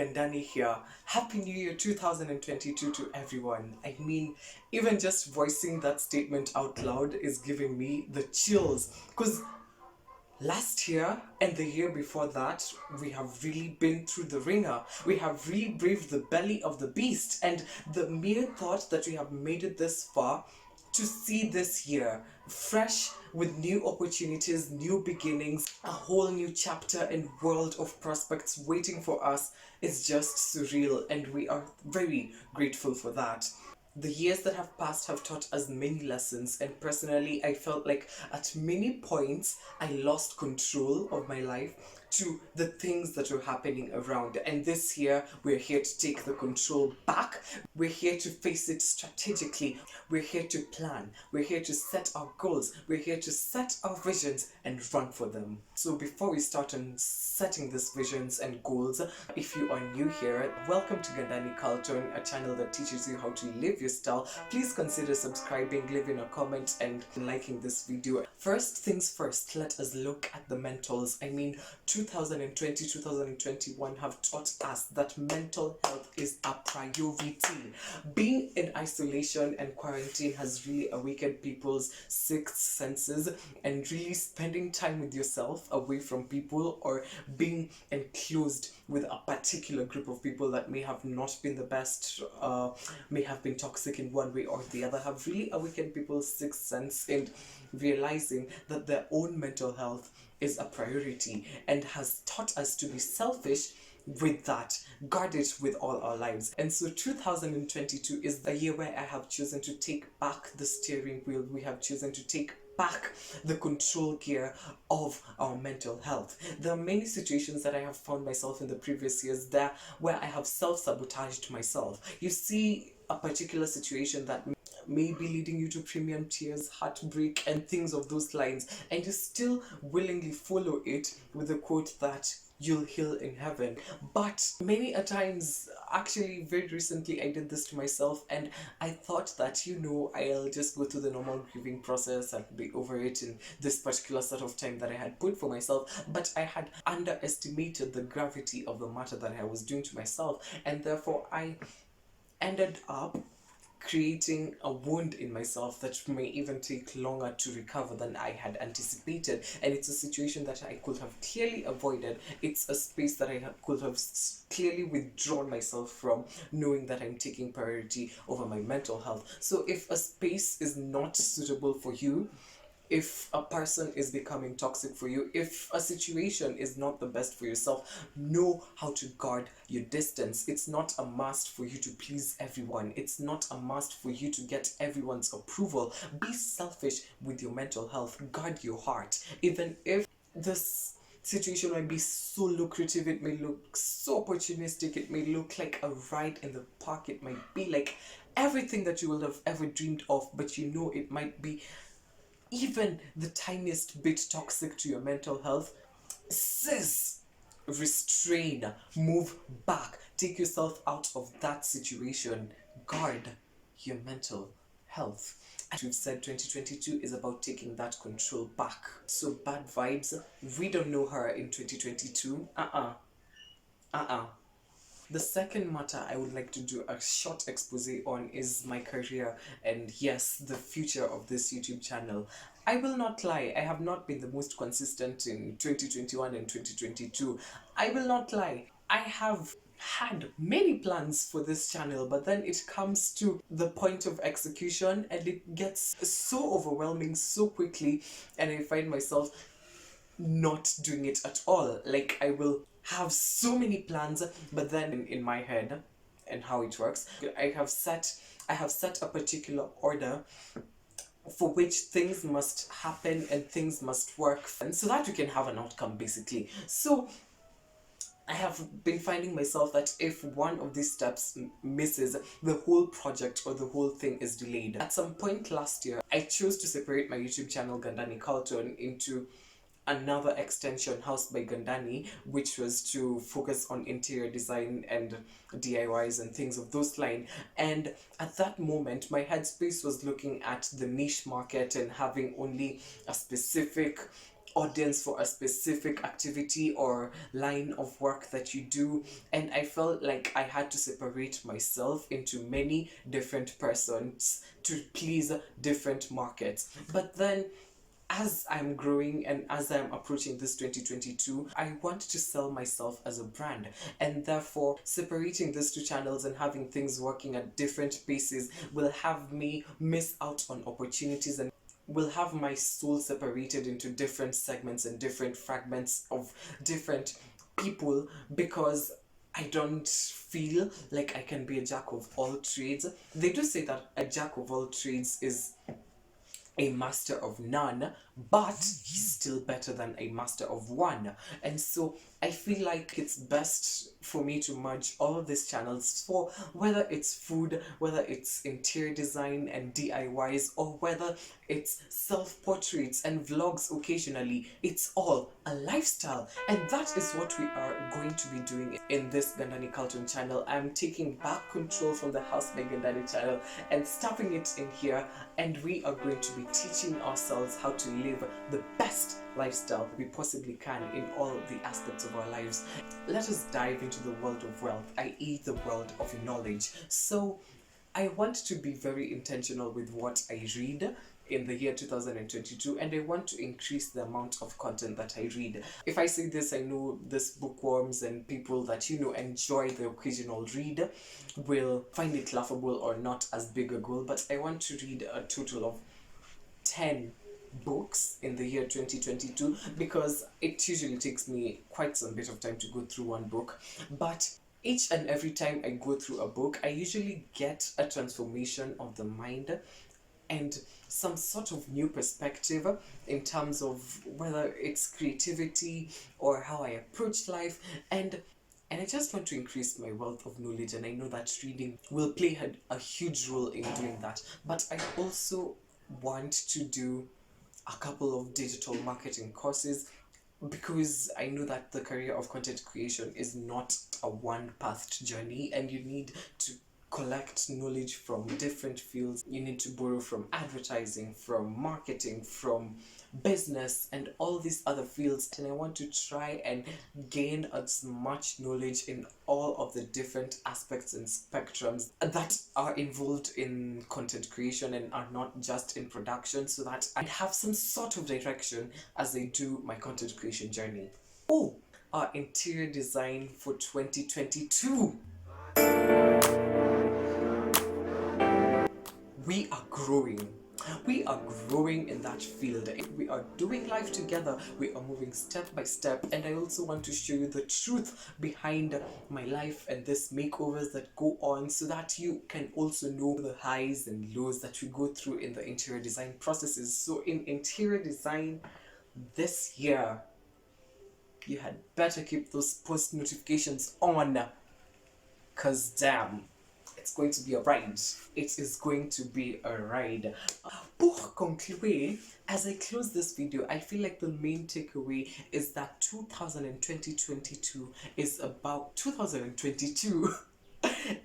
Gandani here. Happy New Year 2022 to everyone. I mean, even just voicing that statement out loud is giving me the chills. Because last year and the year before that, we have really been through the ringer. We have really braved the belly of the beast. And the mere thought that we have made it this far, to see this year fresh with new opportunities, new beginnings, a whole new chapter and world of prospects waiting for us is just surreal, and we are very grateful for that. The years that have passed have taught us many lessons, and personally, I felt like at many points I lost control of my life to the things that were happening around. And this year, we're here to take the control back. We're here to face it strategically. We're here to plan. We're here to set our goals. We're here to set our visions and run for them. So before we start on setting these visions and goals, if you are new here, welcome to Gandani Carlton, a channel that teaches you how to live your style. Please consider subscribing, leaving a comment and liking this video. First things first, let us look at the mentals. I mean, 2020, 2021 have taught us that mental health is a priority. Being in isolation and quarantine has really awakened people's sixth senses, and really spending time with yourself away from people or being enclosed with a particular group of people that may have not been the best, may have been toxic in one way or the other, have really awakened people's sixth sense and realizing that their own mental health is a priority, and has taught us to be selfish with that, guard it with all our lives. And so 2022 is the year where I have chosen to take back the steering wheel. We have chosen to take back the control gear of our mental health. There are many situations that I have found myself in the previous years there where I have self-sabotaged myself. You see a particular situation that may be leading you to premium tears, heartbreak, and things of those lines, and you still willingly follow it with the quote that you'll heal in heaven. But many a times, actually very recently, I did this to myself, and I thought that, I'll just go through the normal grieving process, I'll be over it in this particular sort of time that I had put for myself. But I had underestimated the gravity of the matter that I was doing to myself, and therefore I ended up creating a wound in myself that may even take longer to recover than I had anticipated. And it's a situation that I could have clearly avoided. It's a space that could have clearly withdrawn myself from, knowing that I'm taking priority over my mental health. So if a space is not suitable for you, if a person is becoming toxic for you, if a situation is not the best for yourself, know how to guard your distance. It's not a must for you to please everyone. It's not a must for you to get everyone's approval. Be selfish with your mental health. Guard your heart. Even if this situation might be so lucrative, it may look so opportunistic, it may look like a ride in the park, it might be like everything that you will have ever dreamed of, but it might be even the tiniest bit toxic to your mental health. Sis, restrain, move back, take yourself out of that situation, guard your mental health. As we've said, 2022 is about taking that control back. So bad vibes, we don't know her in 2022. The second matter I would like to do a short expose on is my career, and yes, the future of this YouTube channel. I will not lie, I have not been the most consistent in 2021 and 2022. I will not lie, I have had many plans for this channel, but then it comes to the point of execution and it gets so overwhelming so quickly, and I find myself not doing it at all. Like, I will have so many plans, but then in my head, and how it works, I have set a particular order for which things must happen and things must work, and so that we can have an outcome, basically. So I have been finding myself that if one of these steps misses, the whole project or the whole thing is delayed. At some point last year, I chose to separate my YouTube channel Gandani Carlton into another extension, House by Gandani, which was to focus on interior design and DIYs and things of those line. And at that moment, my headspace was looking at the niche market and having only a specific audience for a specific activity or line of work that you do, and I felt like I had to separate myself into many different persons to please different markets. But then as I'm growing and as I'm approaching this 2022, I want to sell myself as a brand, and therefore separating these two channels and having things working at different paces will have me miss out on opportunities and will have my soul separated into different segments and different fragments of different people, because I don't feel like I can be a jack of all trades. They do say that a jack of all trades is a master of none, but he's still better than a master of one. And so I feel like it's best for me to merge all of these channels, for whether it's food, whether it's interior design and DIYs, or whether it's self-portraits and vlogs occasionally. It's all a lifestyle, and that is what we are going to be doing in this Gandani Carlton channel. I'm taking back control from the House by Gandani channel and stuffing it in here, and we are going to be teaching ourselves how to live the best lifestyle we possibly can in all of the aspects of our lives. Let us dive into the world of wealth, i.e. the world of knowledge. So I want to be very intentional with what I read in the year 2022, and I want to increase the amount of content that I read. If I say this, I know this bookworms and people that enjoy the occasional read will find it laughable or not as big a goal, but I want to read a total of 10 books in the year 2022, because it usually takes me quite some bit of time to go through one book. But each and every time I go through a book, I usually get a transformation of the mind and some sort of new perspective in terms of whether it's creativity or how I approach life, and I just want to increase my wealth of knowledge, and I know that reading will play a huge role in doing that. But I also want to do a couple of digital marketing courses, because I know that the career of content creation is not a one-pathed journey, and you need to collect knowledge from different fields. You need to borrow from advertising, from marketing, from business, and all these other fields. And I want to try and gain as much knowledge in all of the different aspects and spectrums that are involved in content creation and are not just in production, so that I have some sort of direction as I do my content creation journey. Oh, our interior design for 2022. We are growing. We are growing in that field. We are doing life together. We are moving step by step. And I also want to show you the truth behind my life and this makeovers that go on, so that you can also know the highs and lows that we go through in the interior design processes. So in interior design this year, you had better keep those post notifications on, because damn, it's going to be a ride. It is going to be a ride. Pour conclure, as I close this video, I feel like the main takeaway is that 2022 is about 2022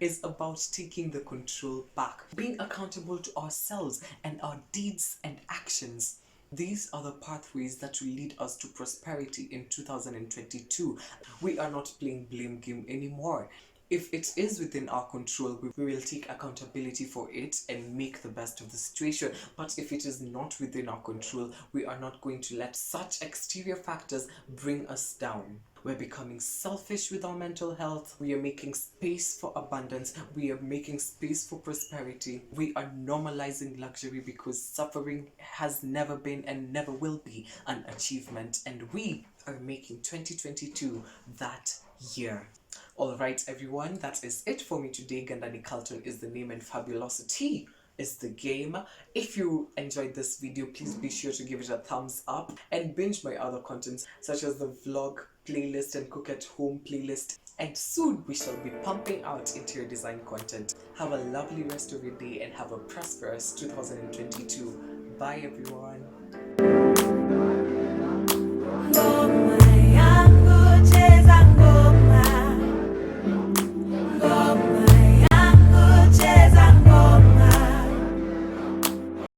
is about taking the control back, being accountable to ourselves and our deeds and actions. These are the pathways that will lead us to prosperity in 2022. We are not playing blame game anymore. If it is within our control, we will take accountability for it and make the best of the situation. But if it is not within our control, we are not going to let such exterior factors bring us down. We're becoming selfish with our mental health. We are making space for abundance. We are making space for prosperity. We are normalizing luxury, because suffering has never been and never will be an achievement. And we are making 2022 that year. Alright everyone, that is it for me today. Gandani Carlton is the name and fabulosity is the game. If you enjoyed this video, please be sure to give it a thumbs up and binge my other contents such as the vlog playlist and cook at home playlist. And soon we shall be pumping out interior design content. Have a lovely rest of your day and have a prosperous 2022. Bye everyone.